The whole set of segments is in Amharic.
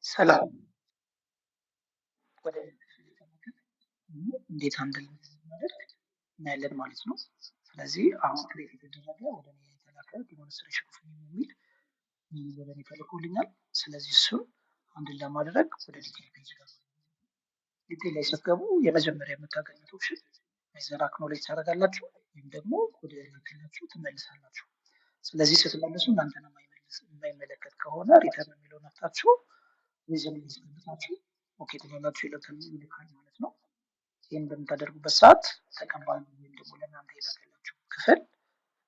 ሰላም ወደ እንዴት አንድል እንደምናደርግ እናያለን ማለት ነው። ስለዚህ አሁን ክሬት የተደረገ ወደ እኔ የተላከ ዲሞንስትሬሽን ኦፍ የሚል ወደ እኔ ተልኮልኛል። ስለዚህ እሱን አንድን ለማድረግ ወደ ዲቴል ፔጅ ገቡ። ዲቴል ላይ ስትገቡ የመጀመሪያ የምታገኙት ኦፕሽን ዩዘር አክኖሌጅ ታደርጋላችሁ ወይም ደግሞ ወደ ላክላችሁ ትመልሳላችሁ። ስለዚህ ስትመልሱ እናንተን የማይመለከት ከሆነ ሪተርን የሚለው ነክታችሁ ሪዝን ያስገብታችሁ ኦኬ ትላላችሁ ይልካል ማለት ነው። ይህን በምታደርጉበት ሰዓት ተቀባዩ ወይም ደግሞ ለእናንተ የላከላችሁ ክፍል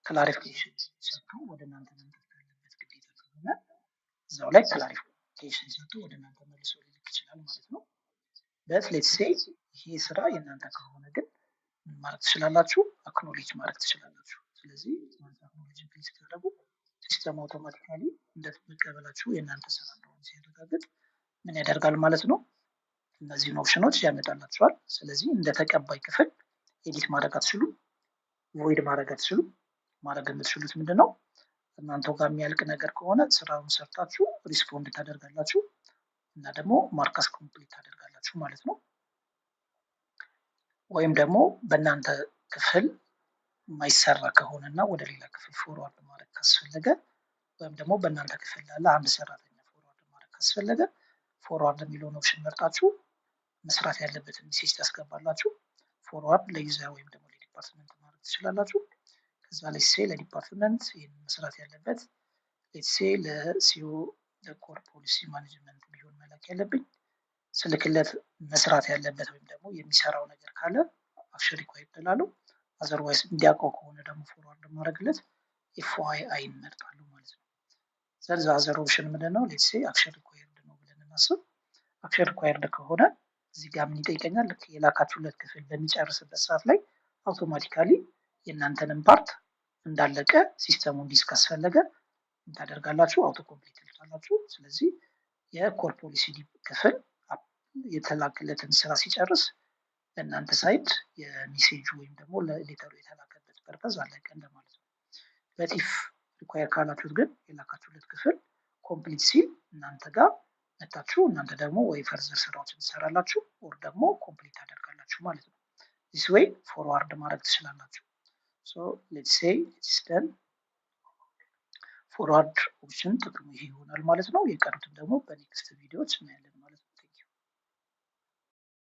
ክላሪፊኬሽን ሰጥቶ ወደ እናንተ መምጣት ያለበት ግዴታ ከሆነ እዛው ላይ ክላሪፊኬሽን ሰጥቶ ወደ እናንተ መልሶ ሊልክ ይችላል ማለት ነው። በት ሌትስ ሴይ ይሄ ስራ የእናንተ ከሆነ ግን ምን ማድረግ ትችላላችሁ? አክኖሌጅ ማድረግ ትችላላችሁ። ስለዚህ አክኖሌጅ ፕሊዝ ካደረጉ ሲስተም አውቶማቲካሊ እንደመቀበላችሁ የእናንተ ስራ እንደሆነ ሲያረጋግጥ ምን ያደርጋል ማለት ነው? እነዚህን ኦፕሽኖች ያመጣላችኋል። ስለዚህ እንደ ተቀባይ ክፍል ኤዲት ማድረግ አትችሉም፣ ቮይድ ማድረግ አትችሉም። ማድረግ የምትችሉት ምንድነው? እናንተው ጋር የሚያልቅ ነገር ከሆነ ስራውን ሰርታችሁ ሪስፖንድ ታደርጋላችሁ እና ደግሞ ማርከስ ኮምፕሊት ታደርጋላችሁ ማለት ነው። ወይም ደግሞ በእናንተ ክፍል የማይሰራ ከሆነ እና ወደ ሌላ ክፍል ፎርዋርድ ማድረግ ካስፈለገ ወይም ደግሞ በእናንተ ክፍል ላለ አንድ ሰራተኛ ፎርዋርድ ማድረግ ካስፈለገ ፎርዋርድ የሚለውን ኦፕሽን መርጣችሁ መስራት ያለበትን ሜሴጅ ታስገባላችሁ። ፎርዋርድ ለዩዘር ወይም ደግሞ ለዲፓርትመንት ማድረግ ትችላላችሁ። ከዛ ሌትስ ሴይ ለዲፓርትመንት ይህን መስራት ያለበት ሌትስ ሴይ ለሲኦ ለኮር ፖሊሲ ማኔጅመንት ቢሆን መላክ ያለብኝ ስልክለት መስራት ያለበት ወይም ደግሞ የሚሰራው ነገር ካለ አክሽን ሪኳየርድ እላለሁ። አዘርዋይስ እንዲያውቀው ከሆነ ደግሞ ፎርዋርድ ማድረግለት ኤፍዋይ አይ እንመርጣለሁ ማለት ነው። ዘርዝ አዘር ኦፕሽን ምንድነው? ሌትስ ሴይ አክሽን ሪኳየርድ ነው ብለን እናስብ። አክሽን ሪኳየርድ ከሆነ እዚህ ጋር ምን ይጠይቀኛል? ልክ የላካችሁለት ክፍል በሚጨርስበት ሰዓት ላይ አውቶማቲካሊ የእናንተንም ፓርት እንዳለቀ ሲስተሙ እንዲዝ ካስፈለገ ታደርጋላችሁ፣ አውቶ ኮምፕሊት ትሉታላችሁ። ስለዚህ የኮር ፖሊሲ ክፍል የተላከለትን ስራ ሲጨርስ በእናንተ ሳይድ የሚሴጁ ወይም ደግሞ ለሌተሩ የተላከበት ፐርፐዝ አለቀ እንደማለት ነው። በቲፍ ሪኳየር ካላችሁት ግን የላካችሁለት ክፍል ኮምፕሊት ሲል እናንተ ጋር መታችሁ እናንተ ደግሞ ወይ ፈርዘር ስራዎችን ትሰራላችሁ ኦር ደግሞ ኮምፕሊት ታደርጋላችሁ ማለት ነው። ዚስ ዌይ ፎርዋርድ ማድረግ ትችላላችሁ። ሶ ሌትስ ሴይ ኢትስ ደን። ፎርዋርድ ኦፕሽን ጥቅሙ ይሄ ይሆናል ማለት ነው። የቀሩትን ደግሞ በኔክስት ቪዲዮዎች እናያለን።